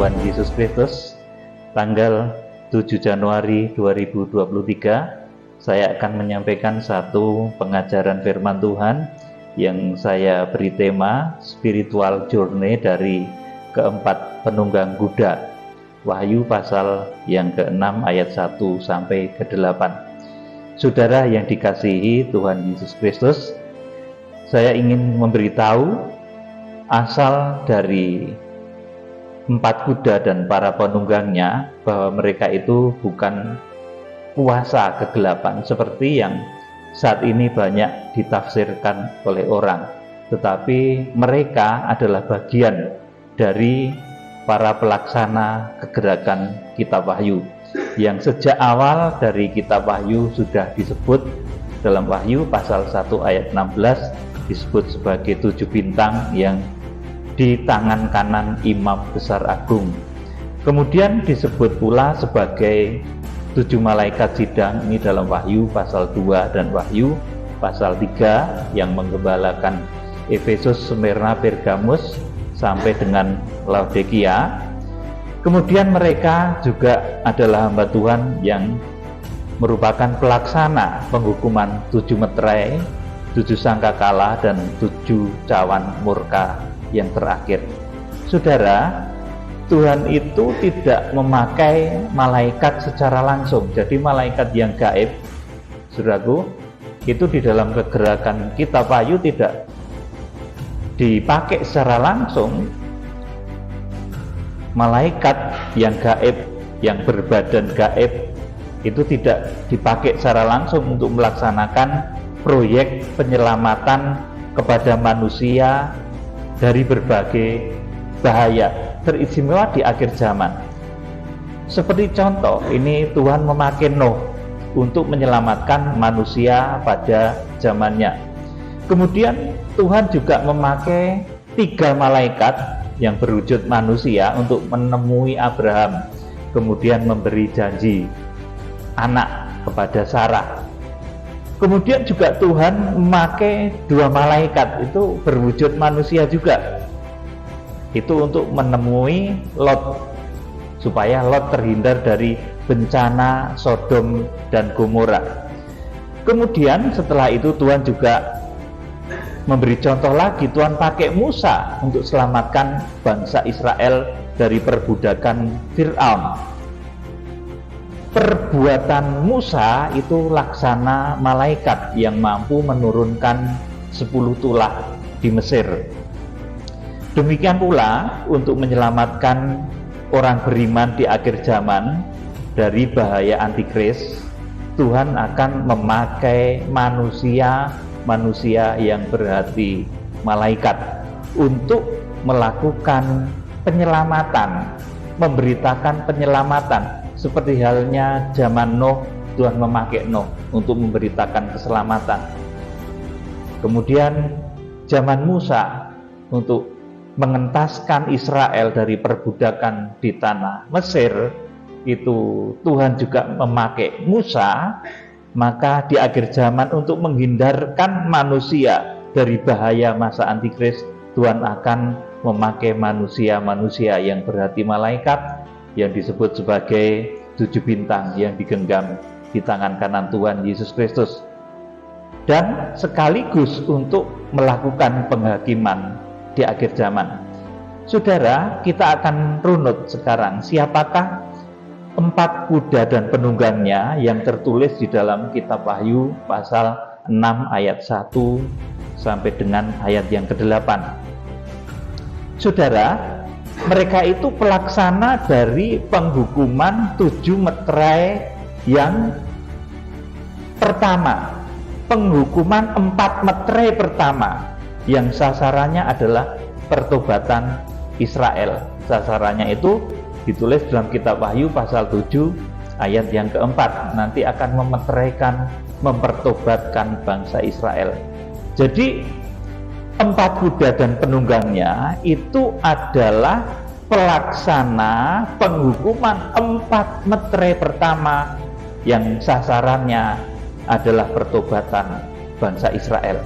Tuhan Yesus Kristus, tanggal 7 Januari 2023, saya akan menyampaikan satu pengajaran firman Tuhan yang saya beri tema Spiritual Journey dari keempat penunggang kuda, Wahyu pasal yang ke-6 ayat 1 sampai ke-8. Saudara yang dikasihi Tuhan Yesus Kristus, saya ingin memberitahu asal dari empat kuda dan para penunggangnya, bahwa mereka itu bukan kuasa kegelapan seperti yang saat ini banyak ditafsirkan oleh orang, tetapi mereka adalah bagian dari para pelaksana kegerakan Kitab Wahyu yang sejak awal dari Kitab Wahyu sudah disebut dalam Wahyu pasal 1 ayat 16 disebut sebagai 7 bintang yang di tangan kanan Imam Besar Agung. Kemudian disebut pula sebagai 7 malaikat sidang, ini dalam Wahyu pasal 2 dan Wahyu pasal 3 yang menggembalakan Efesus, Smyrna, Pergamus sampai dengan Laodikia. Kemudian mereka juga adalah hamba Tuhan yang merupakan pelaksana penghukuman 7 meterai, 7 sangkakala dan 7 cawan murka yang terakhir. Saudara, Tuhan itu tidak memakai malaikat secara langsung. Jadi malaikat yang gaib, saudaraku, itu di dalam kegerakan Kitab Wahyu tidak dipakai secara langsung. Malaikat yang gaib, yang berbadan gaib, itu tidak dipakai secara langsung untuk melaksanakan proyek penyelamatan kepada manusia dari berbagai bahaya, teristimewa di akhir zaman. Seperti contoh, ini Tuhan memakai Nuh untuk menyelamatkan manusia pada zamannya. Kemudian Tuhan juga memakai 3 malaikat yang berwujud manusia untuk menemui Abraham, kemudian memberi janji anak kepada Sarah. Kemudian juga Tuhan memakai 2 malaikat itu berwujud manusia juga, itu untuk menemui Lot, supaya Lot terhindar dari bencana Sodom dan Gomora. Kemudian setelah itu Tuhan juga memberi contoh lagi. Tuhan pakai Musa untuk selamatkan bangsa Israel dari perbudakan Fir'aun. Perbuatan Musa itu laksana malaikat yang mampu menurunkan 10 tulah di Mesir. Demikian pula untuk menyelamatkan orang beriman di akhir zaman dari bahaya antikris, Tuhan akan memakai manusia yang berhati malaikat untuk melakukan penyelamatan, memberitakan penyelamatan. Seperti halnya zaman Nuh, Tuhan memakai Nuh untuk memberitakan keselamatan. Kemudian zaman Musa untuk mengentaskan Israel dari perbudakan di tanah Mesir, itu Tuhan juga memakai Musa. Maka di akhir zaman untuk menghindarkan manusia dari bahaya masa antikris, Tuhan akan memakai manusia yang berhati malaikat yang disebut sebagai 7 bintang yang digenggam di tangan kanan Tuhan Yesus Kristus, dan sekaligus untuk melakukan penghakiman di akhir zaman. Saudara, kita akan runut sekarang siapakah 4 kuda dan penunggangnya yang tertulis di dalam Kitab Wahyu pasal 6 ayat 1 sampai dengan ayat yang ke-8. Saudara, mereka itu pelaksana dari penghukuman 7 meterai yang pertama, penghukuman 4 meterai pertama yang sasarannya adalah pertobatan Israel. Sasarannya itu ditulis dalam Kitab Wahyu pasal 7 ayat yang ke-4, nanti akan memeteraikan, mempertobatkan bangsa Israel. Jadi 4 kuda dan penunggangnya itu adalah pelaksana penghukuman 4 meterai pertama yang sasarannya adalah pertobatan bangsa Israel.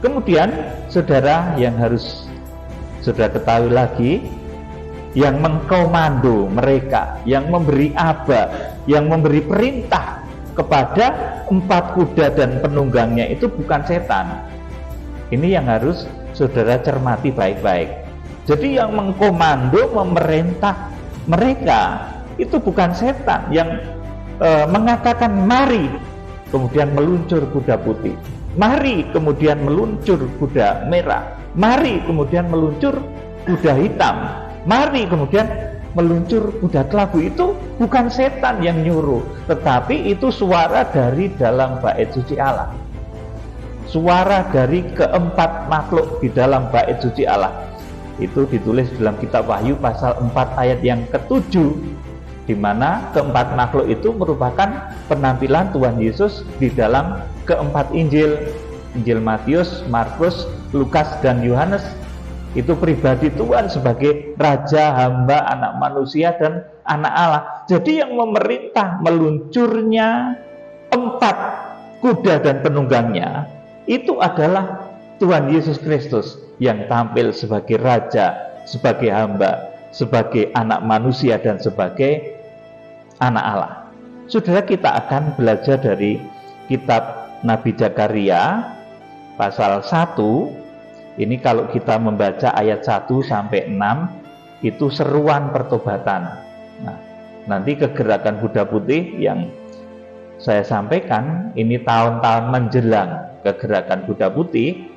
Kemudian saudara yang harus saudara ketahui lagi, yang mengkomando mereka, yang memberi aba, yang memberi perintah kepada 4 kuda dan penunggangnya itu bukan setan. Ini yang harus saudara cermati baik-baik. Jadi yang mengkomando, memerintah mereka itu bukan setan yang mengatakan mari, kemudian meluncur kuda putih, mari kemudian meluncur kuda merah, mari kemudian meluncur kuda hitam, mari kemudian meluncur kuda kelabu. Itu bukan setan yang nyuruh, tetapi itu suara dari dalam bait suci Allah, suara dari keempat makhluk di dalam bait suci Allah. Itu ditulis dalam kitab Wahyu pasal 4 ayat yang ke-7, di mana keempat makhluk itu merupakan penampilan Tuhan Yesus di dalam keempat Injil, Injil Matius, Markus, Lukas, dan Yohanes. Itu pribadi Tuhan sebagai Raja, Hamba, Anak Manusia, dan Anak Allah. Jadi yang memerintah meluncurnya 4 kuda dan penunggangnya itu adalah Tuhan Yesus Kristus yang tampil sebagai Raja, sebagai Hamba, sebagai Anak Manusia, dan sebagai Anak Allah. Saudara, kita akan belajar dari kitab Nabi Zakaria pasal 1. Ini kalau kita membaca ayat 1 sampai 6 itu seruan pertobatan. Nah, nanti kegerakan kuda putih yang saya sampaikan ini tahun-tahun menjelang kegerakan kuda putih,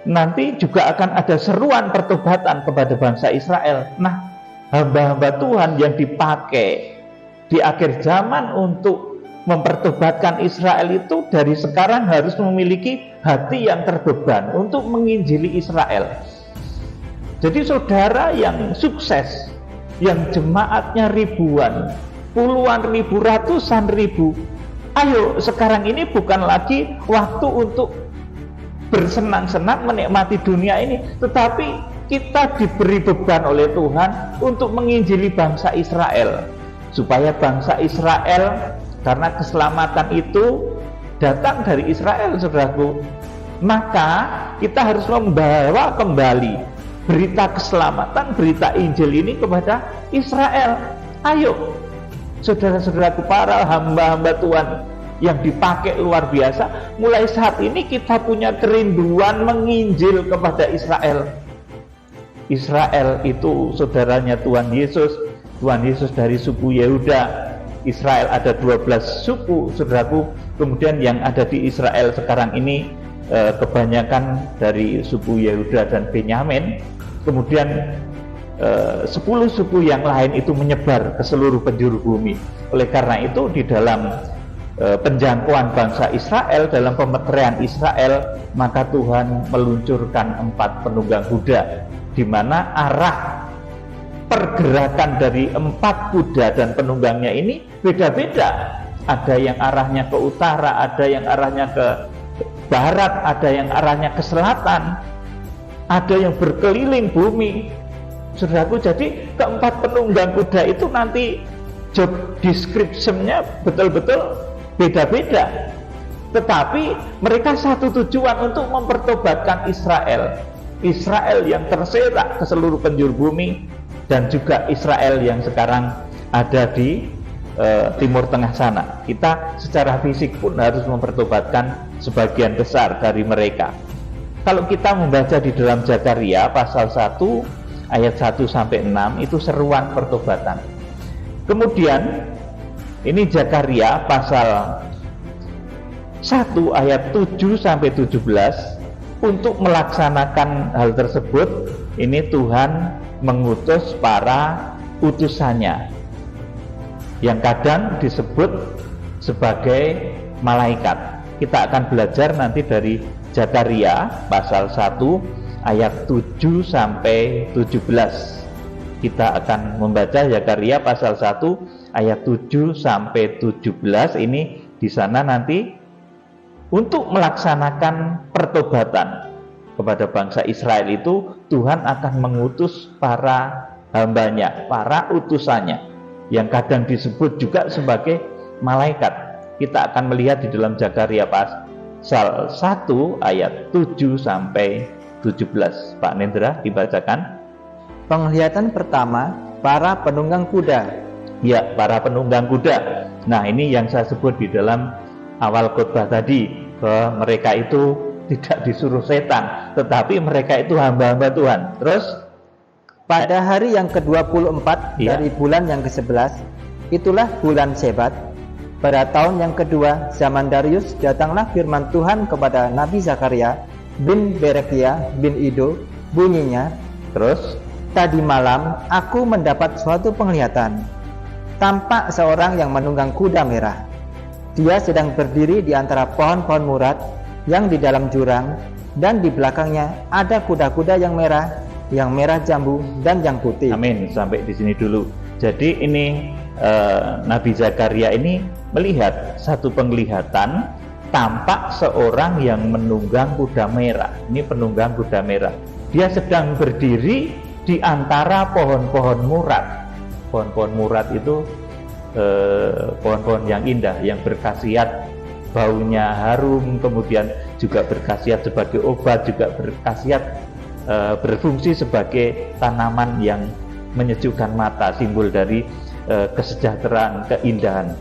nanti juga akan ada seruan pertobatan kepada bangsa Israel. Nah, hamba-hamba Tuhan yang dipakai di akhir zaman untuk mempertobatkan Israel itu dari sekarang harus memiliki hati yang terbeban untuk menginjili Israel. Jadi saudara yang sukses, yang jemaatnya ribuan, puluhan ribu, ratusan ribu, ayo sekarang ini bukan lagi waktu untuk bersenang-senang menikmati dunia ini, tetapi kita diberi beban oleh Tuhan untuk menginjili bangsa Israel, supaya bangsa Israel, karena keselamatan itu datang dari Israel, saudaraku, maka kita harus membawa kembali berita keselamatan, berita Injil ini kepada Israel. Ayo saudara-saudaraku, para hamba-hamba Tuhan yang dipakai luar biasa, mulai saat ini kita punya kerinduan menginjil kepada Israel. Israel itu saudaranya Tuhan Yesus. Tuhan Yesus dari suku Yehuda. Israel ada 12 suku, saudaraku. Kemudian yang ada di Israel sekarang ini kebanyakan dari suku Yehuda dan Benyamin. Kemudian 10 suku yang lain itu menyebar ke seluruh penjuru bumi. Oleh karena itu di dalam penjangkauan bangsa Israel, dalam pemeterian Israel, maka Tuhan meluncurkan 4 penunggang kuda, di mana arah pergerakan dari 4 kuda dan penunggangnya ini beda-beda. Ada yang arahnya ke utara, ada yang arahnya ke barat, ada yang arahnya ke selatan, ada yang berkeliling bumi. Saudaraku, jadi keempat penunggang kuda itu nanti job description-nya betul-betul beda-beda, tetapi mereka satu tujuan, untuk mempertobatkan Israel. Israel yang terserak ke seluruh penjuru bumi, dan juga Israel yang sekarang ada di Timur Tengah sana. Kita secara fisik pun harus mempertobatkan sebagian besar dari mereka. Kalau kita membaca di dalam Zakaria pasal 1 ayat 1 sampai 6 itu seruan pertobatan. Kemudian ini Zakaria pasal 1 ayat 7 sampai 17, untuk melaksanakan hal tersebut ini Tuhan mengutus para utusannya yang kadang disebut sebagai malaikat. Kita akan belajar nanti dari Zakaria pasal 1 ayat 7 sampai 17. Kita akan membaca Zakaria pasal 1 ayat 7 sampai 17. Ini di sana nanti untuk melaksanakan pertobatan kepada bangsa Israel itu Tuhan akan mengutus para hambanya, para utusannya, yang kadang disebut juga sebagai malaikat. Kita akan melihat di dalam Zakaria pasal 1 ayat 7 sampai 17. Pak Nendra, dibacakan. Penglihatan pertama, para penunggang kuda. Ya, para penunggang kuda. Nah, ini yang saya sebut di dalam awal khotbah tadi, bahwa mereka itu tidak disuruh setan, tetapi mereka itu hamba-hamba Tuhan. Terus Pada hari yang ke-24 Iya. dari bulan yang ke-11, itulah bulan Sebat. Pada tahun yang kedua zaman Darius, datanglah firman Tuhan kepada Nabi Zakaria bin Berekia bin Ido. Bunyinya, terus tadi malam aku mendapat suatu penglihatan. Tampak seorang yang menunggang kuda merah. Dia sedang berdiri di antara pohon-pohon murad yang di dalam jurang, dan di belakangnya ada kuda-kuda yang merah jambu dan yang putih. amin, sampai di sini dulu. Jadi ini Nabi Zakaria ini melihat satu penglihatan, tampak seorang yang menunggang kuda merah. Ini penunggang kuda merah. Dia sedang berdiri di antara pohon-pohon murad. Pohon-pohon murad itu pohon-pohon yang indah, yang berkhasiat, baunya harum, kemudian juga berkhasiat sebagai obat, juga berkhasiat berfungsi sebagai tanaman yang menyejukkan mata, simbol dari kesejahteraan, keindahan.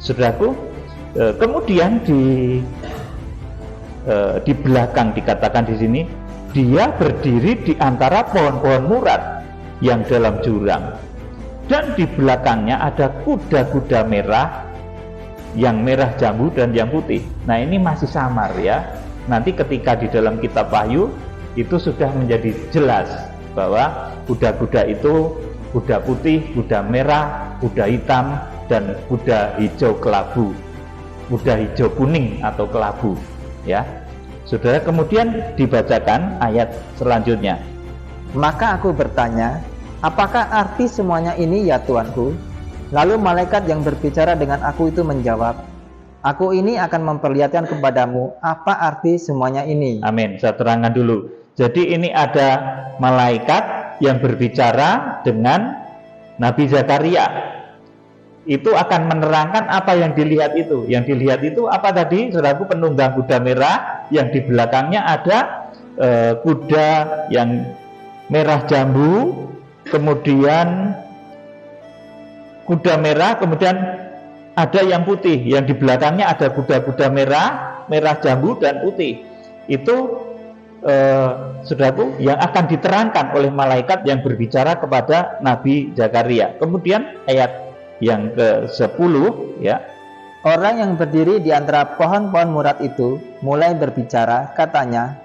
Saudaraku, kemudian di belakang dikatakan di sini, dia berdiri di antara pohon-pohon murad yang dalam jurang, dan di belakangnya ada kuda-kuda merah, yang merah jambu dan yang putih. Nah, ini masih samar ya. Nanti ketika di dalam kitab Wahyu itu sudah menjadi jelas bahwa kuda-kuda itu kuda putih, kuda merah, kuda hitam, dan kuda hijau kelabu, kuda hijau kuning atau kelabu ya. Saudara, kemudian dibacakan ayat selanjutnya. Maka aku bertanya, apakah arti semuanya ini ya Tuanku? Lalu malaikat yang berbicara dengan aku itu menjawab, aku ini akan memperlihatkan kepadamu apa arti semuanya ini. Amin, saya terangkan dulu. Jadi ini ada malaikat yang berbicara dengan Nabi Zakaria. Itu akan menerangkan apa yang dilihat itu. Yang dilihat itu apa tadi? Saudaraku, penunggang kuda merah, yang di belakangnya ada kuda yang merah jambu, kemudian kuda merah, kemudian ada yang putih, yang di belakangnya ada kuda-kuda merah, merah jambu dan putih. Itu saudaraku, yang akan diterangkan oleh malaikat yang berbicara kepada Nabi Zakaria. Kemudian ayat yang ke-10 ya. Orang yang berdiri di antara pohon-pohon murad itu mulai berbicara, katanya,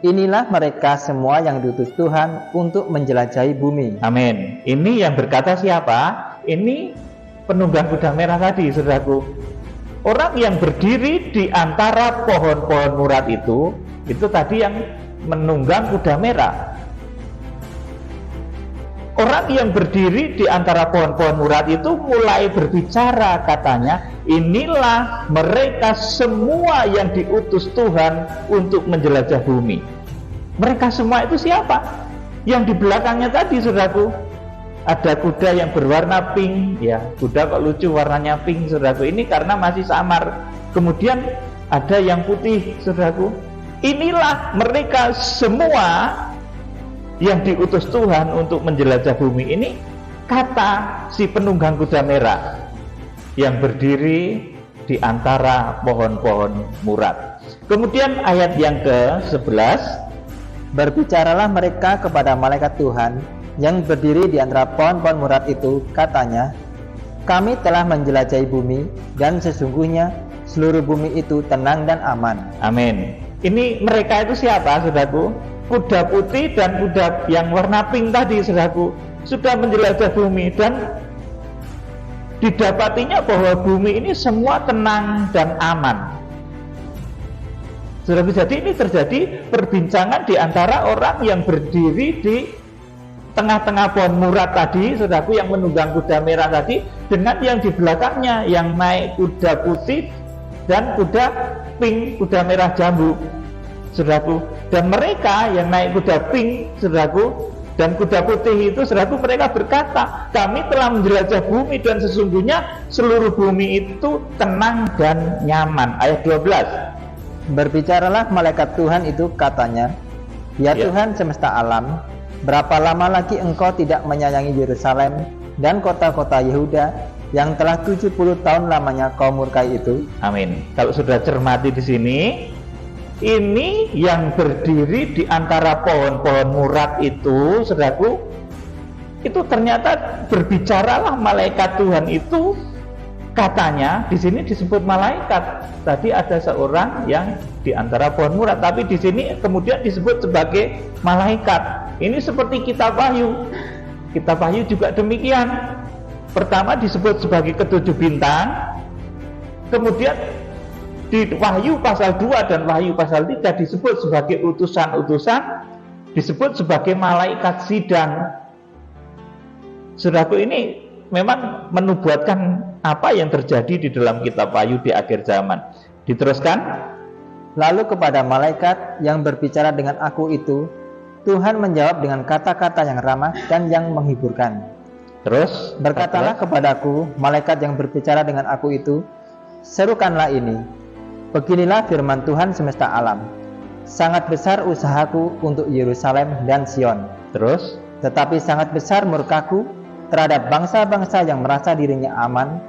inilah mereka semua yang diutus Tuhan untuk menjelajahi bumi. Amin. Ini yang berkata siapa? Ini penunggang kuda merah tadi, saudaraku. Orang yang berdiri di antara pohon-pohon murad itu tadi yang menunggang kuda merah. Orang yang berdiri di antara pohon-pohon murad itu mulai berbicara, katanya, inilah mereka semua yang diutus Tuhan untuk menjelajah bumi. Mereka semua itu siapa? Yang di belakangnya tadi, saudaraku, ada kuda yang berwarna pink, ya, kuda kok lucu warnanya pink, saudaraku. Ini karena masih samar. Kemudian ada yang putih, saudaraku. Inilah mereka semua yang diutus Tuhan untuk menjelajah bumi. Ini kata si penunggang kuda merah yang berdiri di antara pohon-pohon murad. Kemudian ayat yang ke-11, berbicaralah mereka kepada malaikat Tuhan yang berdiri di antara pohon-pohon murad itu, katanya, kami telah menjelajahi bumi, dan sesungguhnya seluruh bumi itu tenang dan aman. Amin. Ini mereka itu siapa, saudaraku? Kuda putih dan kuda yang warna pink tadi, saudaraku, sudah menjelajah bumi, dan didapatinya bahwa bumi ini semua tenang dan aman. Saudaraku, jadi ini terjadi perbincangan di antara orang yang berdiri di tengah-tengah pohon murad tadi, saudaraku, yang menunggang kuda merah tadi, dengan yang di belakangnya yang naik kuda putih dan kuda pink, kuda merah jambu, saudaraku. Dan mereka yang naik kuda pink, saudaraku, dan kuda putih itu, saudaraku, mereka berkata, kami telah menjelajah bumi, dan sesungguhnya seluruh bumi itu tenang dan nyaman. Ayat 12. Berbicaralah malaikat Tuhan itu, katanya, ya Tuhan semesta alam, berapa lama lagi engkau tidak menyayangi Yerusalem dan kota-kota Yehuda yang telah 70 tahun lamanya kau murkai itu? Amin. Kalau sudah cermati di sini, ini yang berdiri di antara pohon-pohon murad itu, saudaraku, itu ternyata berbicaralah malaikat Tuhan itu. Katanya di sini disebut malaikat. Tadi ada seorang yang di antara pohon murad, tapi di sini kemudian disebut sebagai malaikat. Ini seperti kitab Wahyu. Kitab Wahyu juga demikian. Pertama disebut sebagai ketujuh bintang, kemudian di Wahyu pasal 2 dan Wahyu pasal 3 disebut sebagai utusan-utusan, disebut sebagai malaikat sidang. Saudaraku, ini memang menubuatkan apa yang terjadi di dalam kitab Wahyu di akhir zaman. Diteruskan, lalu kepada malaikat yang berbicara dengan aku itu, Tuhan menjawab dengan kata-kata yang ramah dan yang menghiburkan. Terus, berkatalah kepadaku, malaikat yang berbicara dengan aku itu, serukanlah ini. Beginilah firman Tuhan semesta alam. Sangat besar usahaku untuk Yerusalem dan Sion. Terus, tetapi sangat besar murkaku terhadap bangsa-bangsa yang merasa dirinya aman,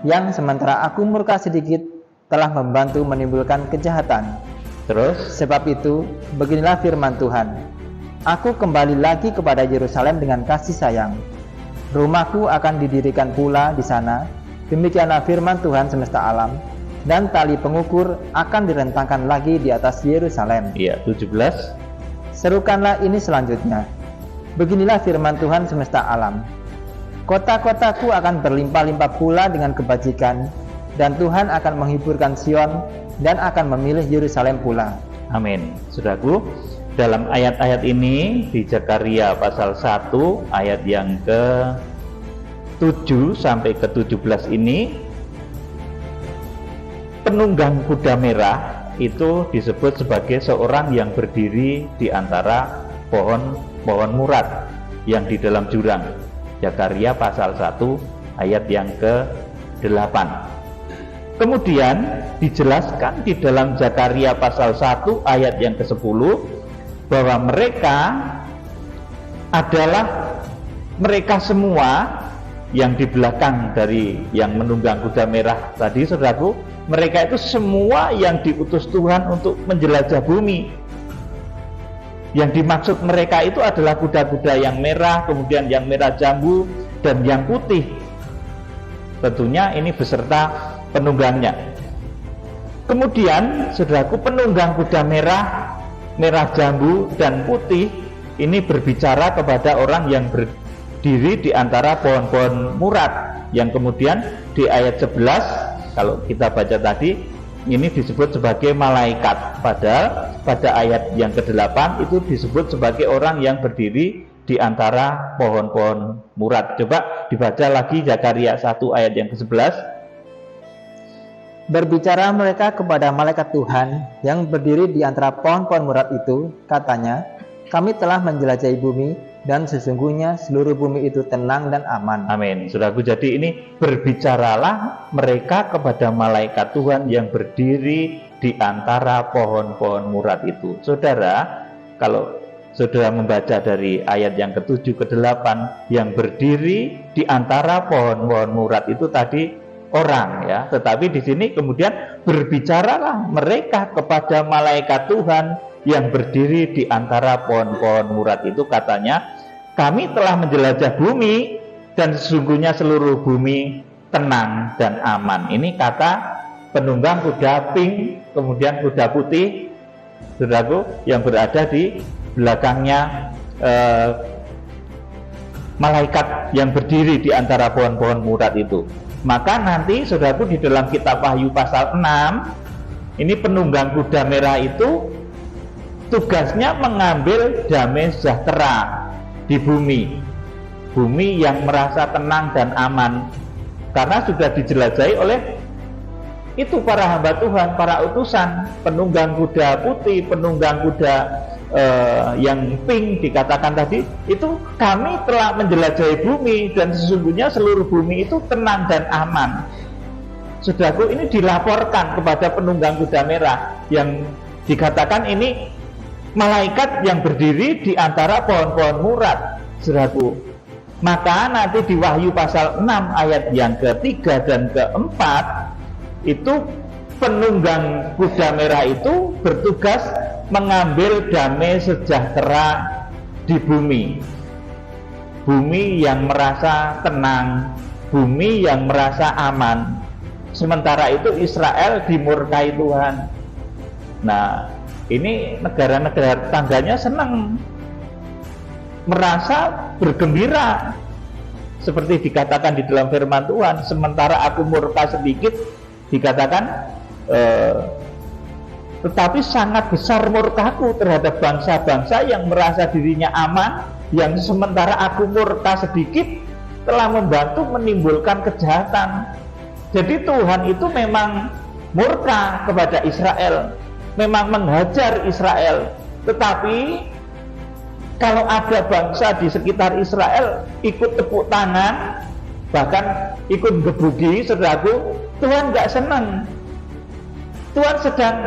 yang sementara aku murka sedikit telah membantu menimbulkan kejahatan. Terus, sebab itu, beginilah firman Tuhan. Aku kembali lagi kepada Yerusalem dengan kasih sayang. Rumahku akan didirikan pula di sana. Demikianlah firman Tuhan semesta alam. Dan tali pengukur akan direntangkan lagi di atas Yerusalem. Iya, 17. Serukanlah ini selanjutnya. Beginilah firman Tuhan semesta alam. Kota-kotaku akan berlimpah-limpah pula dengan kebajikan, dan Tuhan akan menghiburkan Sion dan akan memilih Yerusalem pula. Amin. Saudaraku, dalam ayat-ayat ini di Zakaria pasal 1 ayat yang ke-7 sampai ke-17 ini, penunggang kuda merah itu disebut sebagai seorang yang berdiri di antara pohon murad yang di dalam jurang. Zakaria pasal 1 ayat yang ke-8. Kemudian dijelaskan di dalam Zakaria pasal 1 ayat yang ke-10 bahwa mereka adalah mereka semua yang di belakang dari yang menunggang kuda merah tadi, saudaraku, mereka itu semua yang diutus Tuhan untuk menjelajah bumi. Yang dimaksud mereka itu adalah kuda-kuda yang merah, kemudian yang merah jambu, dan yang putih. Tentunya ini beserta penunggangnya. Kemudian, saudaraku, penunggang kuda merah, merah jambu, dan putih ini berbicara kepada orang yang berdiri di antara pohon-pohon murad, yang kemudian di ayat 11, kalau kita baca tadi, ini disebut sebagai malaikat. Padahal pada ayat yang ke-8 itu disebut sebagai orang yang berdiri di antara pohon-pohon murad. Coba dibaca lagi Zakaria 1 ayat yang ke-11. Berbicara mereka kepada malaikat Tuhan yang berdiri di antara pohon-pohon murad itu, katanya, kami telah menjelajahi bumi, dan sesungguhnya seluruh bumi itu tenang dan aman. Amin. Saudaraku, jadi ini berbicaralah mereka kepada malaikat Tuhan yang berdiri di antara pohon-pohon murad itu. Saudara, kalau saudara membaca dari ayat yang ke-7 ke-8, yang berdiri di antara pohon-pohon murad itu tadi orang, ya. Tetapi di sini kemudian berbicaralah mereka kepada malaikat Tuhan yang berdiri di antara pohon-pohon murad itu, katanya, kami telah menjelajah bumi dan sesungguhnya seluruh bumi tenang dan aman. Ini kata penunggang kuda pink, kemudian kuda putih, saudaraku, yang berada di belakangnya malaikat yang berdiri di antara pohon-pohon murad itu. Maka nanti, saudaraku, di dalam kitab Wahyu pasal 6, ini penunggang kuda merah itu tugasnya mengambil damai sejahtera di bumi yang merasa tenang dan aman, karena sudah dijelajahi oleh itu para hamba Tuhan, para utusan. Penunggang kuda putih, penunggang kuda yang pink dikatakan tadi, itu kami telah menjelajahi bumi dan sesungguhnya seluruh bumi itu tenang dan aman. Saudaraku, ini dilaporkan kepada penunggang kuda merah yang dikatakan ini malaikat yang berdiri di antara pohon-pohon murad, saudaraku. Maka nanti di Wahyu pasal 6 ayat yang ketiga dan keempat itu penunggang kuda merah itu bertugas mengambil damai sejahtera di bumi. Bumi yang merasa tenang, bumi yang merasa aman. Sementara itu Israel dimurkai Tuhan. Nah, ini negara-negara tetangganya senang, merasa bergembira. Seperti dikatakan di dalam firman Tuhan, sementara aku murka sedikit, dikatakan tetapi sangat besar murkaku terhadap bangsa-bangsa yang merasa dirinya aman, yang sementara aku murka sedikit telah membantu menimbulkan kejahatan. Jadi Tuhan itu memang murka kepada Israel, memang menghajar Israel. Tetapi kalau ada bangsa di sekitar Israel ikut tepuk tangan, bahkan ikut gebuki, saudaraku, Tuhan nggak senang. Tuhan sedang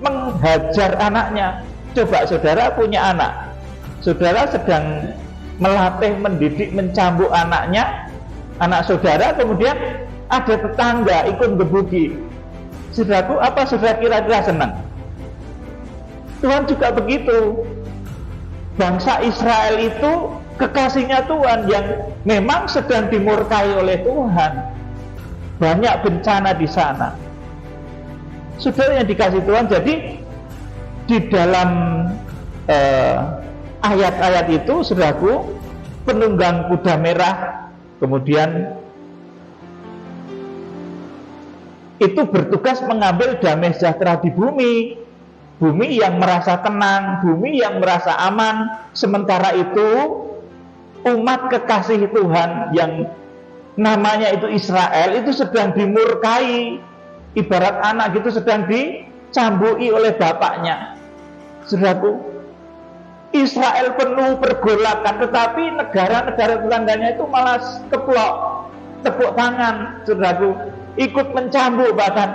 menghajar anaknya. Coba saudara punya anak, saudara sedang melatih, mendidik, mencambuk anaknya, anak saudara, kemudian ada tetangga ikut gebuki. Saudaraku, apa saudara kira-kira senang? Tuhan juga begitu. Bangsa Israel itu kekasihnya Tuhan yang memang sedang dimurkai oleh Tuhan. Banyak bencana di sana. Saudara yang dikasih Tuhan, jadi di dalam ayat-ayat itu, saudaraku, penunggang kuda merah kemudian itu bertugas mengambil damai sejahtera di bumi. Bumi yang merasa tenang, bumi yang merasa aman. Sementara itu umat kekasih Tuhan yang namanya itu Israel itu sedang dimurkai. Ibarat anak gitu sedang dicambui oleh bapaknya. Saudaraku, Israel penuh pergolakan, tetapi negara-negara tetangganya itu malah keplok, tepuk tangan. Saudaraku, ikut mencambuk. Bahkan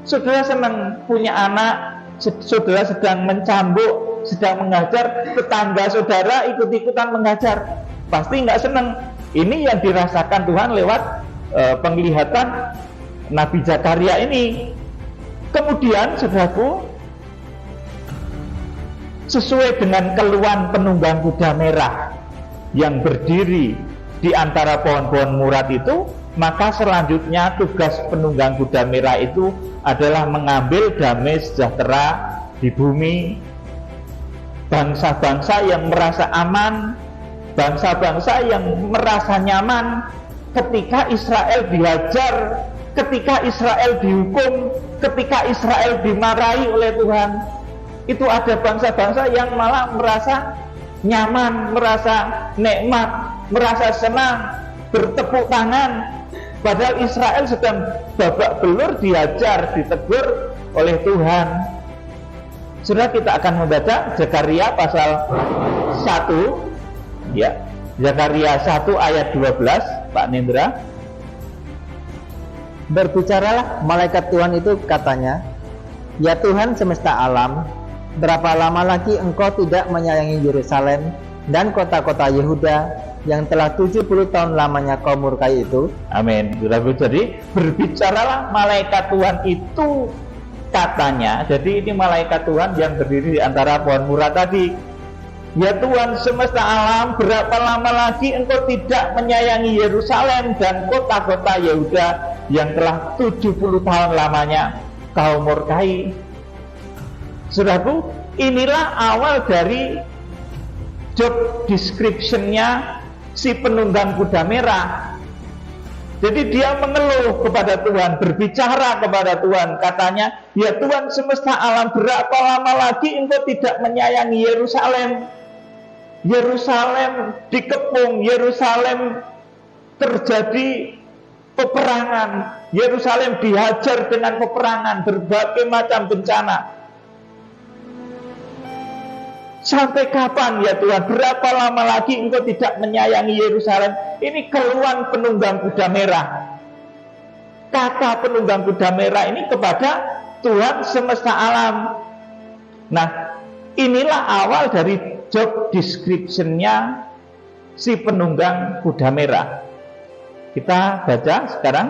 saudara senang punya anak, saudara sedang mencambuk, sedang mengajar, tetangga saudara ikut-ikutan mengajar, pasti nggak senang. Ini yang dirasakan Tuhan lewat penglihatan Nabi Zakaria ini. Kemudian saudaraku, sesuai dengan keluhan penunggang kuda merah yang berdiri di antara pohon-pohon murad itu, maka selanjutnya tugas penunggang kuda merah itu adalah mengambil damai sejahtera di bumi. Bangsa-bangsa yang merasa aman, bangsa-bangsa yang merasa nyaman ketika Israel dihajar, ketika Israel dihukum, ketika Israel dimarahi oleh Tuhan. Itu ada bangsa-bangsa yang malah merasa nyaman, merasa nikmat, merasa senang, bertepuk tangan. Padahal Israel sedang babak belur, dihajar, ditegur oleh Tuhan. Sudah, kita akan membaca Zakaria pasal 1, ya, Zakaria 1 ayat 12, Pak Nindra. Berbicaralah malaikat Tuhan itu, katanya, ya Tuhan semesta alam, berapa lama lagi engkau tidak menyayangi Yerusalem dan kota-kota Yehuda yang telah 70 tahun lamanya kau murkai itu? Amin. Jadi berbicaralah malaikat Tuhan itu, katanya. Jadi ini malaikat Tuhan yang berdiri di antara pohon murad tadi. Ya Tuhan semesta alam, berapa lama lagi engkau tidak menyayangi Yerusalem dan kota-kota Yehuda yang telah 70 tahun lamanya kau murkai? Saudaraku, inilah awal dari job description-nya si penunggang kuda merah. Jadi dia mengeluh kepada Tuhan, berbicara kepada Tuhan, katanya, ya Tuhan semesta alam, berapa lama lagi engkau tidak menyayangi Yerusalem? Yerusalem dikepung, Yerusalem terjadi peperangan, Yerusalem dihajar dengan peperangan, berbagai macam bencana. Sampai kapan ya Tuhan? Berapa lama lagi engkau tidak menyayangi Yerusalem? Ini keluhan penunggang kuda merah. Kata penunggang kuda merah ini kepada Tuhan semesta alam. Nah, inilah awal dari job description-nya si penunggang kuda merah. Kita baca sekarang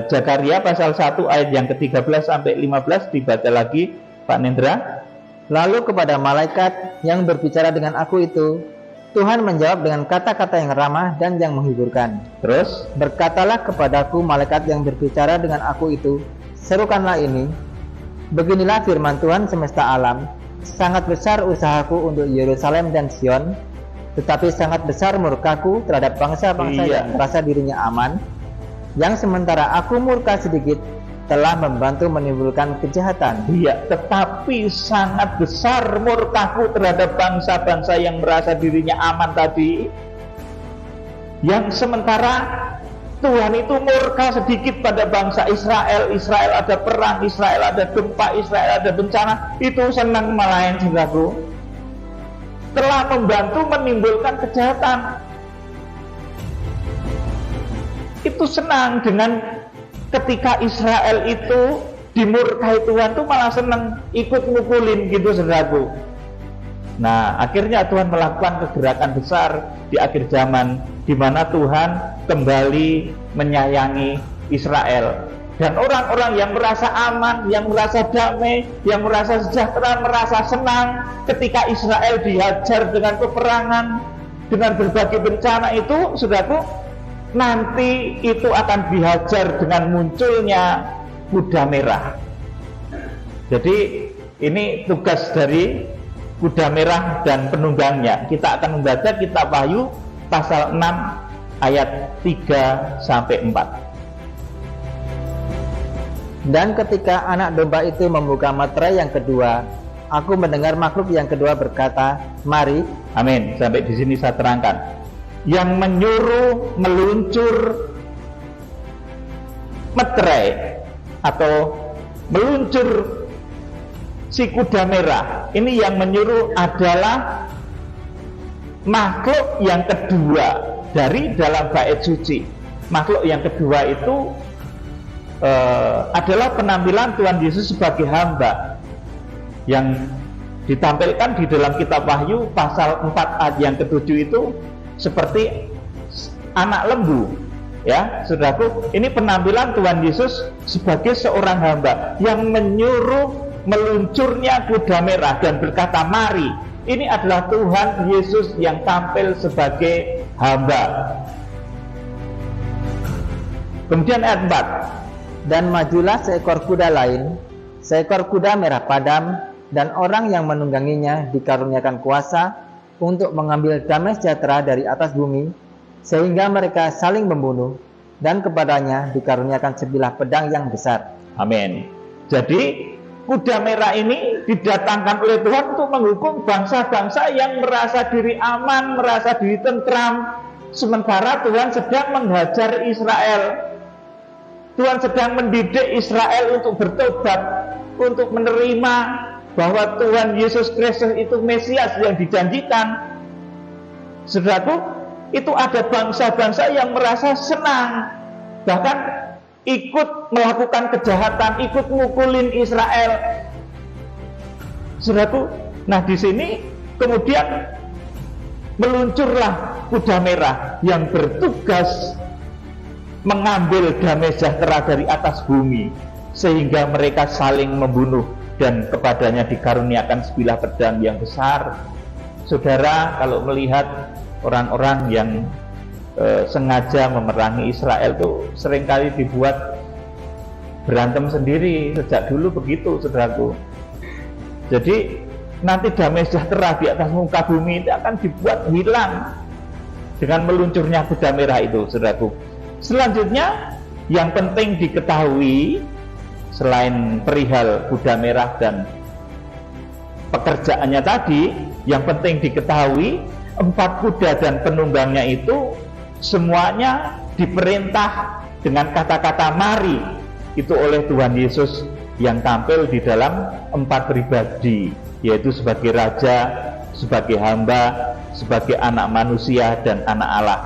Zakaria pasal 1 ayat yang ke-13 sampai 15, dibaca lagi Pak Nendra. Lalu kepada malaikat yang berbicara dengan aku itu, Tuhan menjawab dengan kata-kata yang ramah dan yang menghiburkan. Terus, berkatalah kepadaku malaikat yang berbicara dengan aku itu, serukanlah ini, beginilah firman Tuhan semesta alam, sangat besar usahaku untuk Yerusalem dan Sion, tetapi sangat besar murkaku terhadap bangsa-bangsa yang merasa dirinya aman, yang sementara aku murka sedikit, telah membantu menimbulkan kejahatan. Iya, tetapi sangat besar murkaku terhadap bangsa-bangsa yang merasa dirinya aman tadi, yang sementara Tuhan itu murka sedikit pada bangsa Israel. Israel ada perang, Israel ada gempa, Israel ada bencana, itu senang melayan saudaraku, telah membantu menimbulkan kejahatan. Itu senang dengan ketika Israel itu dimurkai Tuhan, tuh malah senang ikut mukulin gitu saudaraku. Nah, akhirnya Tuhan melakukan kegerakan besar di akhir zaman, di mana Tuhan kembali menyayangi Israel. Dan orang-orang yang merasa aman, yang merasa damai, yang merasa sejahtera, merasa senang ketika Israel dihajar dengan peperangan, dengan berbagai bencana itu, saudaraku, nanti itu akan dihajar dengan munculnya kuda merah. Jadi ini tugas dari kuda merah dan penunggangnya. Kita akan membaca kitab Wahyu pasal 6 ayat 3 sampai 4. Dan ketika anak domba itu membuka materai yang kedua, aku mendengar makhluk yang kedua berkata, mari. Amin. Sampai di sini saya terangkan. Yang menyuruh meluncur materai atau meluncur si kuda merah, ini yang menyuruh adalah makhluk yang kedua dari dalam bait suci. Makhluk yang kedua itu adalah penampilan Tuhan Yesus sebagai hamba yang ditampilkan di dalam kitab Wahyu pasal 4 ayat yang ke-7 itu seperti anak lembu, ya saudaraku. Ini penampilan Tuhan Yesus sebagai seorang hamba yang menyuruh meluncurnya kuda merah dan berkata mari. Ini adalah Tuhan Yesus yang tampil sebagai hamba. Kemudian ayat 4, dan majulah seekor kuda lain, seekor kuda merah padam, dan orang yang menungganginya dikaruniakan kuasa untuk mengambil damai sejahtera dari atas bumi, sehingga mereka saling membunuh, dan kepadanya dikaruniakan sebilah pedang yang besar. Amin. Jadi kuda merah ini didatangkan oleh Tuhan untuk menghukum bangsa-bangsa yang merasa diri aman, merasa diri tentram, sementara Tuhan sedang menghajar Israel. Tuhan sedang mendidik Israel untuk bertobat, untuk menerima bahwa Tuhan Yesus Kristus itu Mesias yang dijanjikan. Saudaraku, itu ada bangsa-bangsa yang merasa senang, bahkan ikut melakukan kejahatan, ikut mukulin Israel. Saudaraku, nah di sini kemudian meluncurlah kuda merah yang bertugas mengambil damai sejahtera dari atas bumi, sehingga mereka saling membunuh dan kepadanya dikaruniakan sebilah pedang yang besar. Saudara, kalau melihat orang-orang yang sengaja memerangi Israel itu seringkali dibuat berantem sendiri, sejak dulu begitu saudaraku. Jadi nanti damai sejahtera di atas muka bumi itu akan dibuat hilang dengan meluncurnya kuda merah itu saudaraku. Selanjutnya yang penting diketahui selain perihal kuda merah dan pekerjaannya tadi, yang penting diketahui 4 kuda dan penunggangnya itu semuanya diperintah dengan kata-kata mari itu oleh Tuhan Yesus yang tampil di dalam 4 pribadi, yaitu sebagai raja, sebagai hamba, sebagai anak manusia dan anak Allah.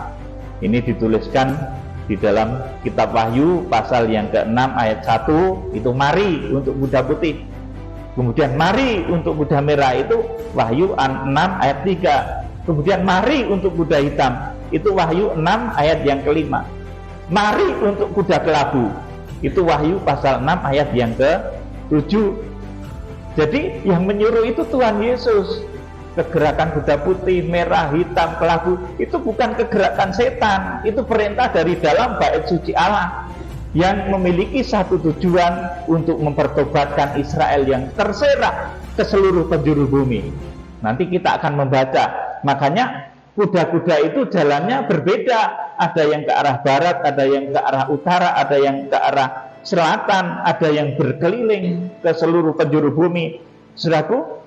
Ini dituliskan di dalam kitab Wahyu pasal yang ke-6 ayat 1, itu mari untuk kuda putih. Kemudian mari untuk kuda merah itu Wahyu 6 ayat 3. Kemudian mari untuk kuda hitam itu Wahyu 6 ayat yang kelima. Mari untuk kuda kelabu itu Wahyu pasal 6 ayat yang ke-7. Jadi yang menyuruh itu Tuhan Yesus. Kegerakan kuda putih, merah, hitam, kelabu itu bukan kegerakan setan, itu perintah dari dalam bait suci Allah yang memiliki satu tujuan untuk mempertobatkan Israel yang terserak ke seluruh penjuru bumi. Nanti kita akan membaca. Makanya kuda-kuda itu jalannya berbeda. Ada yang ke arah barat, ada yang ke arah utara, ada yang ke arah selatan, ada yang berkeliling ke seluruh penjuru bumi. Saudaraku,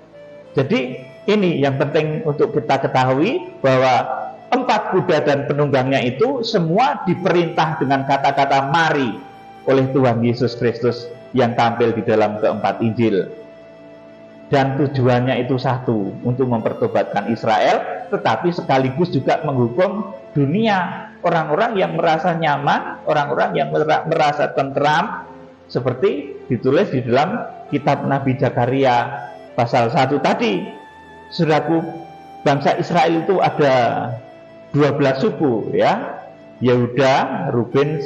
jadi ini yang penting untuk kita ketahui, bahwa 4 kuda dan penunggangnya itu semua diperintah dengan kata-kata mari oleh Tuhan Yesus Kristus yang tampil di dalam keempat Injil. Dan tujuannya itu satu, untuk mempertobatkan Israel, tetapi sekaligus juga menghukum dunia. Orang-orang yang merasa nyaman, orang-orang yang merasa tentram, seperti ditulis di dalam kitab Nabi Zakaria pasal 1 tadi. Saudaraku, bangsa Israel itu ada 12 suku, ya. Yehuda, Ruben,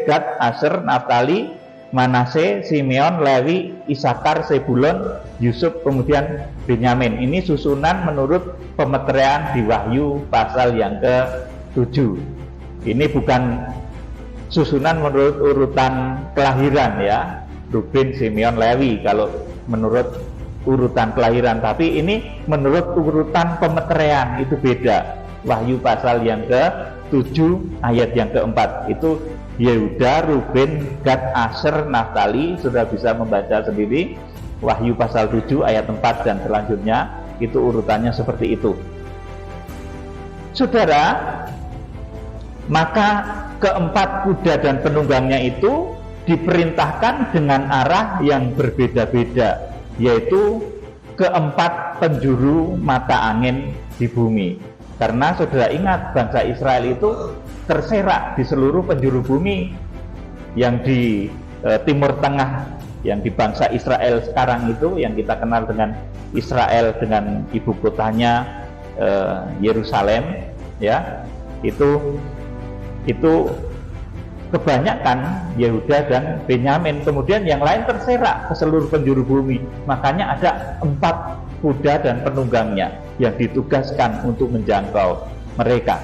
Gad, Aser, Naftali, Manase, Simeon, Lewi, Isakar, Sebulon, Yusuf, kemudian Benyamin. Ini susunan menurut pemeterian di Wahyu pasal yang ke-7. Ini bukan susunan menurut urutan kelahiran, ya. Ruben, Simeon, Lewi kalau menurut urutan kelahiran, tapi ini menurut urutan pemeterian, itu beda. Wahyu pasal yang ke-7 ayat yang ke-4 itu Yehuda, Ruben, Gad, Aser, Naftali. Sudah bisa membaca sendiri Wahyu pasal 7 ayat 4 dan selanjutnya, itu urutannya seperti itu. Saudara, maka keempat kuda dan penunggangnya itu diperintahkan dengan arah yang berbeda-beda, yaitu keempat penjuru mata angin di bumi. Karena saudara ingat, bangsa Israel itu terserak di seluruh penjuru bumi. Yang di Timur Tengah, yang di bangsa Israel sekarang itu, yang kita kenal dengan Israel dengan ibu kotanya Yerusalem, ya, itu kebanyakan Yehuda dan Benyamin. Kemudian yang lain terserak ke seluruh penjuru bumi. Makanya ada 4 kuda dan penunggangnya yang ditugaskan untuk menjangkau mereka.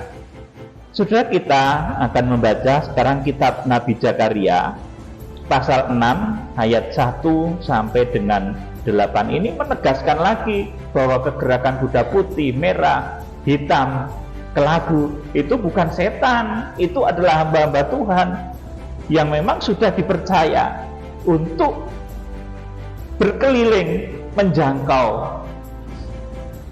Saudara, kita akan membaca sekarang kitab Nabi Zakaria pasal 6 ayat 1 sampai dengan 8. Ini menegaskan lagi bahwa kegerakan kuda putih, merah, hitam, kelabu itu bukan setan, itu adalah hamba-hamba Tuhan yang memang sudah dipercaya untuk berkeliling menjangkau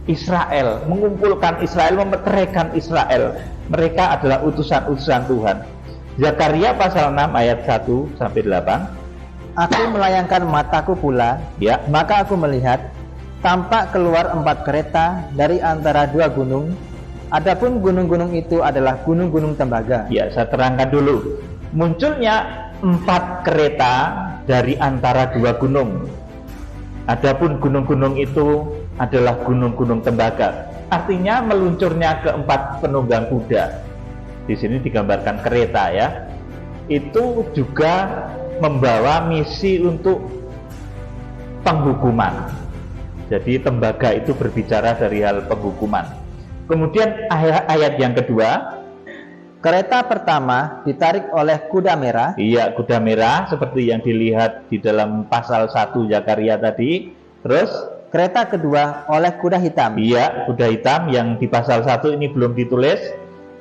Israel, mengumpulkan Israel, memeteraikan Israel. Mereka adalah utusan-utusan Tuhan. Zakaria pasal 6 ayat 1 sampai 8. Aku melayangkan mataku pula, Ya, maka aku melihat tampak keluar 4 kereta dari antara 2 gunung. Adapun gunung-gunung itu adalah gunung-gunung tembaga. ya, saya terangkan dulu. Munculnya 4 kereta dari antara 2 gunung. Adapun gunung-gunung itu adalah gunung-gunung tembaga. Artinya meluncurnya ke-4 penunggang kuda. Di sini digambarkan kereta, ya. Itu juga membawa misi untuk penghukuman. Jadi tembaga itu berbicara dari hal penghukuman. Kemudian ayat yang kedua, Kereta pertama ditarik oleh kuda merah. iya, kuda merah seperti yang dilihat di dalam pasal 1 Zakaria tadi. Terus Kereta kedua oleh kuda hitam. iya, kuda hitam yang di pasal 1 ini belum ditulis.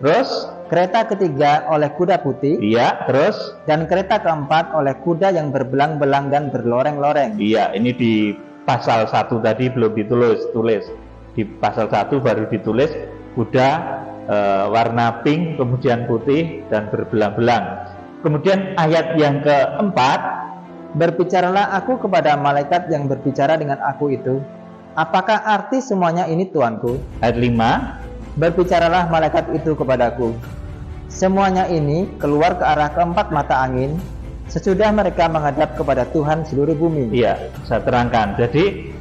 Terus Kereta ketiga oleh kuda putih. iya, terus Dan kereta keempat oleh kuda yang berbelang-belang dan berloreng-loreng. iya, ini di pasal 1 tadi belum ditulis. Di pasal 1 baru ditulis kuda warna pink, kemudian putih dan berbelang-belang. Kemudian ayat yang keempat, Berbicaralah aku kepada malaikat yang berbicara dengan aku itu. Apakah arti semuanya ini, Tuanku? ayat 5, Berbicaralah malaikat itu kepadaku. Semuanya ini keluar ke arah keempat mata angin, sesudah mereka menghadap kepada Tuhan seluruh bumi. Iya, saya terangkan. Jadi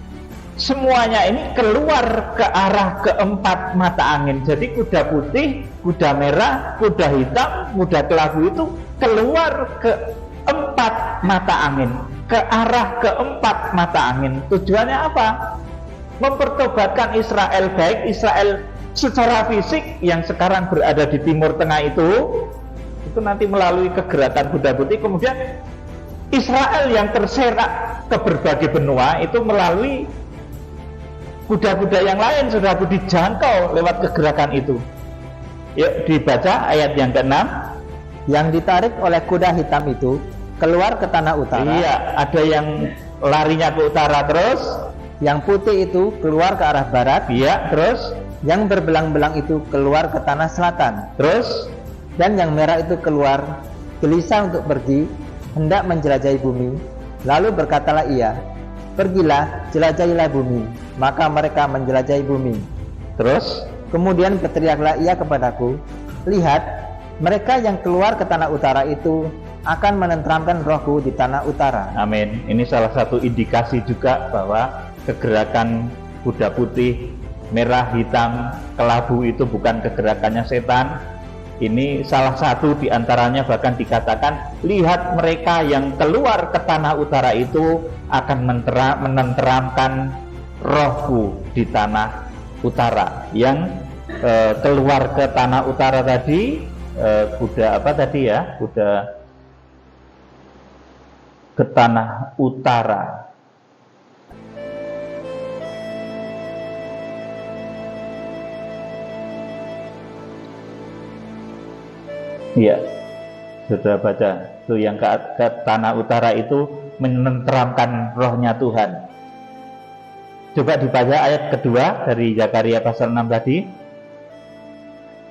semuanya ini keluar ke arah keempat mata angin. Jadi kuda putih, kuda merah, kuda hitam, kuda kelabu itu keluar ke empat mata angin, ke arah keempat mata angin. Tujuannya apa? Mempertobatkan Israel, baik Israel secara fisik yang sekarang berada di Timur Tengah itu nanti melalui kegerakan kuda putih, kemudian Israel yang terserak ke berbagai benua itu melalui kuda-kuda yang lain sudah dijangkau lewat kegerakan itu. Yuk dibaca ayat yang ke-6. Yang ditarik oleh kuda hitam itu keluar ke tanah utara. Iya, ada yang larinya ke utara terus. Yang putih itu keluar ke arah barat. Iya, terus. Yang berbelang-belang itu keluar ke tanah selatan. Terus. Dan yang merah itu keluar gelisah untuk pergi, hendak menjelajahi bumi. Lalu berkatalah ia, pergilah, jelajahilah bumi. Maka mereka menjelajahi bumi. Terus kemudian berteriaklah ia kepadaku, lihat, mereka yang keluar ke tanah utara itu akan menenteramkan rohku di tanah utara. Amin. Ini salah satu indikasi juga bahwa kegerakan kuda putih, merah, hitam, kelabu itu bukan kegerakannya setan. Ini salah satu diantaranya, bahkan dikatakan, lihat mereka yang keluar ke tanah utara itu akan menenteramkan rohku di tanah utara. Yang keluar ke tanah utara tadi, kuda apa tadi ya? Kuda ke tanah utara. Iya, sudah baca. Itu yang ke tanah utara itu menenteramkan rohnya Tuhan. Coba dibaca ayat kedua dari Zakaria pasal 6 tadi.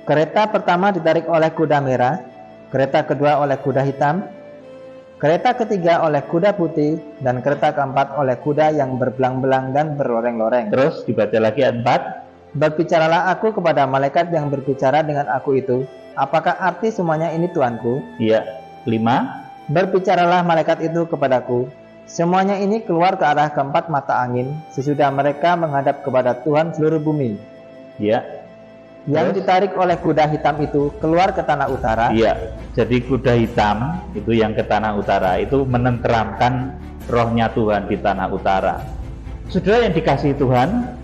Kereta pertama ditarik oleh kuda merah, kereta kedua oleh kuda hitam, kereta ketiga oleh kuda putih, dan kereta keempat oleh kuda yang berbelang-belang dan berloreng-loreng. Terus dibaca lagi ayat 4. Berbicaralah aku kepada malaikat yang berbicara dengan aku itu, apakah arti semuanya ini Tuanku? Iya. 5. Berbicaralah malaikat itu kepadaku, semuanya ini keluar ke arah keempat mata angin, sesudah mereka menghadap kepada Tuhan seluruh bumi. Iya. Yang ditarik oleh kuda hitam itu keluar ke tanah utara. Iya. Jadi kuda hitam itu yang ke tanah utara itu menenteramkan rohnya Tuhan di tanah utara. Saudara yang dikasihi Tuhan,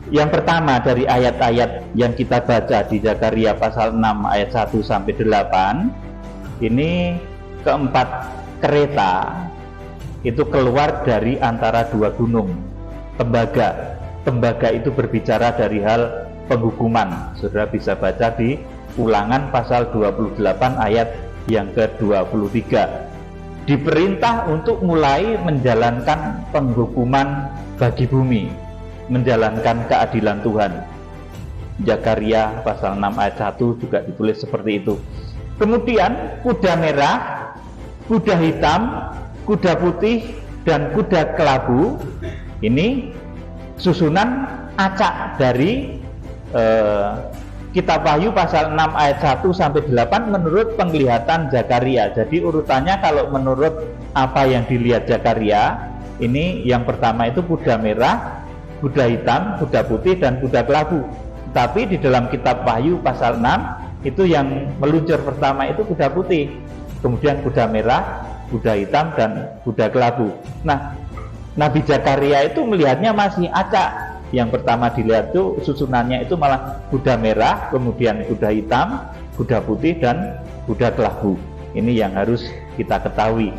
yang pertama dari ayat-ayat yang kita baca di Zakaria pasal 6 ayat 1 sampai 8, ini keempat kereta itu keluar dari antara dua gunung, tembaga. Tembaga itu berbicara dari hal penghukuman. Saudara bisa baca di Ulangan pasal 28 ayat yang ke-23. Diperintah untuk mulai menjalankan penghukuman bagi bumi, menjalankan keadilan Tuhan. Zakaria pasal 6 ayat 1 juga ditulis seperti itu. Kemudian kuda merah, kuda hitam, kuda putih, dan kuda kelabu ini susunan acak dari Kitab Wahyu pasal 6 ayat 1 sampai 8 menurut penglihatan Zakaria. Jadi urutannya kalau menurut apa yang dilihat Zakaria, ini yang pertama itu kuda merah, kuda hitam, kuda putih, dan kuda kelabu. Tapi di dalam Kitab Wahyu pasal 6 itu yang meluncur pertama itu kuda putih, kemudian kuda merah, kuda hitam, dan kuda kelabu. Nah, Nabi Zakaria itu melihatnya masih acak. Yang pertama dilihat itu susunannya itu malah kuda merah, kemudian kuda hitam, kuda putih, dan kuda kelabu. Ini yang harus kita ketahui.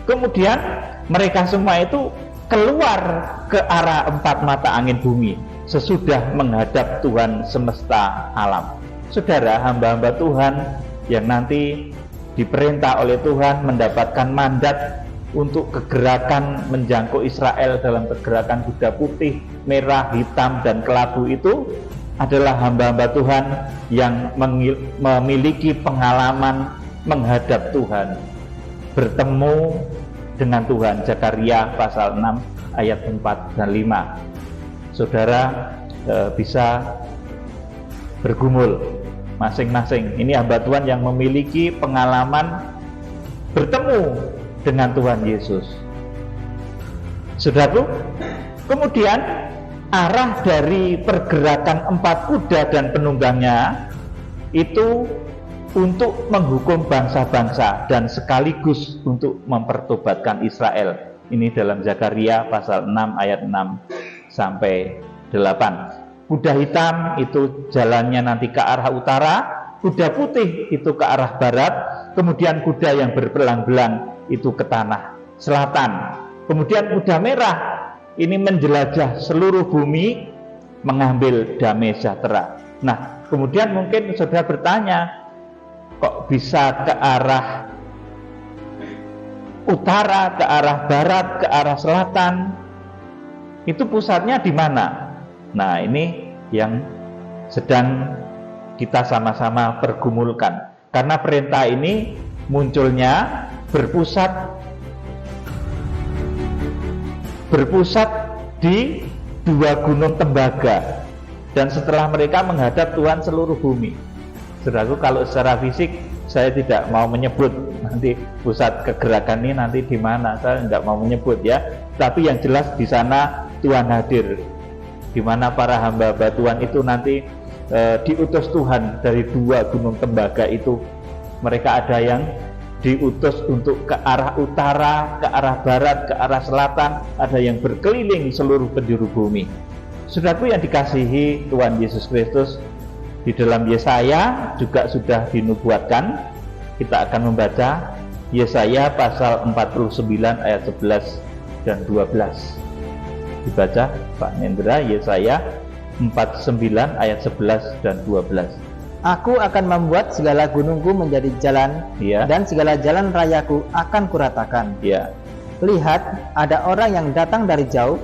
Kemudian mereka semua itu keluar ke arah empat mata angin bumi sesudah menghadap Tuhan semesta alam. Saudara, hamba-hamba Tuhan yang nanti diperintah oleh Tuhan mendapatkan mandat untuk kegerakan menjangkau Israel dalam kegerakan kuda putih, merah, hitam, dan kelabu itu adalah hamba-hamba Tuhan yang memiliki pengalaman menghadap Tuhan, bertemu dengan Tuhan. Zakaria pasal 6 ayat 4 dan 5. Saudara bisa bergumul masing-masing. Ini hamba Tuhan yang memiliki pengalaman bertemu dengan Tuhan Yesus. Saudaraku, kemudian arah dari pergerakan 4 kuda dan penunggangnya itu untuk menghukum bangsa-bangsa dan sekaligus untuk mempertobatkan Israel. Ini dalam Zakaria pasal 6 ayat 6 sampai 8. Kuda hitam itu jalannya nanti ke arah utara, kuda putih itu ke arah barat, kemudian kuda yang berbelang-belang itu ke tanah selatan. Kemudian kuda merah ini menjelajah seluruh bumi mengambil damai sejahtera. Nah, kemudian mungkin saudara bertanya, kok bisa ke arah utara, ke arah barat, ke arah selatan? Itu pusatnya di mana? Nah, ini yang sedang kita sama-sama pergumulkan. Karena perintah ini munculnya berpusat di 2 gunung tembaga, dan setelah mereka menghadap Tuhan seluruh bumi. Saudaraku, kalau secara fisik saya tidak mau menyebut nanti pusat kegerakan ini nanti di mana, saya tidak mau menyebut ya. Tapi yang jelas di sana Tuhan hadir, di mana para hamba-hamba Tuhan itu nanti diutus Tuhan dari 2 gunung tembaga itu. Mereka ada yang diutus untuk ke arah utara, ke arah barat, ke arah selatan, ada yang berkeliling seluruh penjuru bumi. Saudaraku yang dikasihi Tuhan Yesus Kristus, di dalam Yesaya juga sudah dinubuatkan. Kita akan membaca Yesaya pasal 49 ayat 11 dan 12. Dibaca Pak Nendra, Yesaya 49 ayat 11 dan 12. Aku akan membuat segala gunungku menjadi jalan, Ya. dan segala jalan rayaku akan kuratakan. Ya, Lihat, ada orang yang datang dari jauh,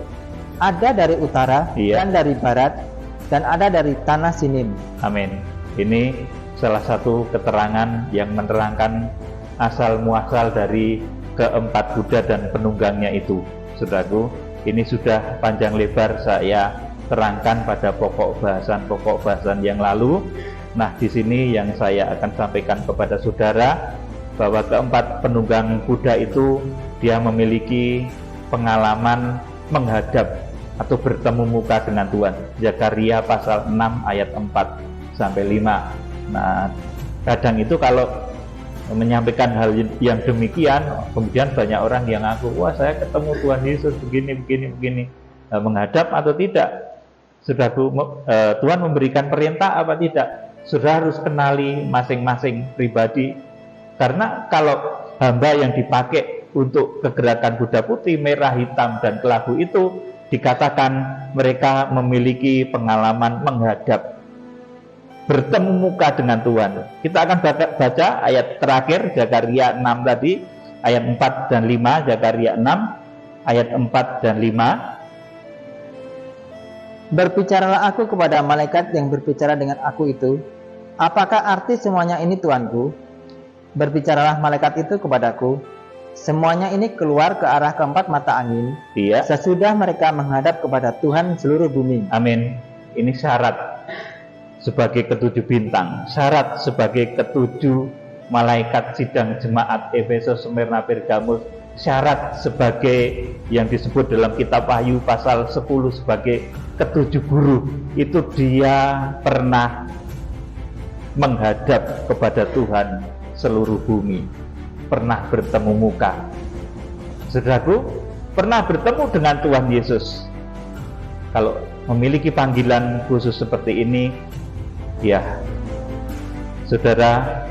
ada dari utara, Iya. dan dari barat, dan ada dari tanah Sinim. amin. Ini salah satu keterangan yang menerangkan asal muasal dari keempat kuda dan penunggangnya itu. Saudaraku, ini sudah panjang lebar saya terangkan pada pokok bahasan yang lalu. Nah, di sini yang saya akan sampaikan kepada saudara bahwa keempat penunggang kuda itu dia memiliki pengalaman menghadap atau bertemu muka dengan Tuhan. Zakaria pasal 6 ayat 4 sampai 5. Nah, kadang itu kalau menyampaikan hal yang demikian, kemudian banyak orang yang ngaku, wah saya ketemu Tuhan Yesus begini. Nah, menghadap atau tidak? Saudaraku, Tuhan memberikan perintah apa tidak? Saudara harus kenali masing-masing pribadi. Karena kalau hamba yang dipakai untuk kegerakan kuda putih, merah, hitam, dan kelabu itu dikatakan mereka memiliki pengalaman menghadap, bertemu muka dengan Tuhan. Kita akan baca ayat terakhir Zakaria 6 tadi, ayat 4 dan 5, Zakaria 6 ayat 4 dan 5. Berbicaralah aku kepada malaikat yang berbicara dengan aku itu, apakah arti semuanya ini Tuanku? Berbicaralah malaikat itu kepadaku, semuanya ini keluar ke arah keempat mata angin, Iya. sesudah mereka menghadap kepada Tuhan seluruh bumi. Amin. Ini syarat sebagai ketujuh bintang, syarat sebagai ketujuh malaikat sidang jemaat Efesus, Smyrna, Pergamus, syarat sebagai yang disebut dalam kitab Wahyu pasal 10 sebagai ketujuh guru. Itu dia pernah menghadap kepada Tuhan seluruh bumi, pernah bertemu muka. Saudaraku, pernah bertemu dengan Tuhan Yesus. Kalau memiliki panggilan khusus seperti ini, ya saudara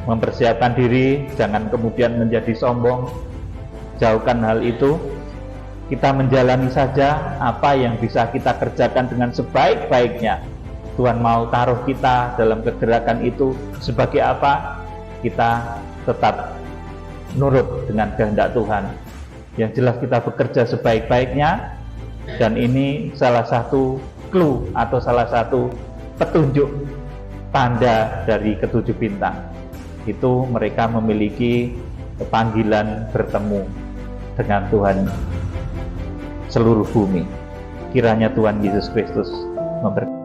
mempersiapkan diri, jangan kemudian menjadi sombong, jauhkan hal itu. Kita menjalani saja apa yang bisa kita kerjakan dengan sebaik-baiknya. Tuhan mau taruh kita dalam kegerakan itu sebagai apa? Kita tetap nurut dengan kehendak Tuhan. Yang jelas kita bekerja sebaik-baiknya, dan ini salah satu clue atau salah satu petunjuk tanda dari ketujuh bintang. Itu mereka memiliki panggilan bertemu dengan Tuhan seluruh bumi. Kiranya Tuhan Yesus Kristus memberkati.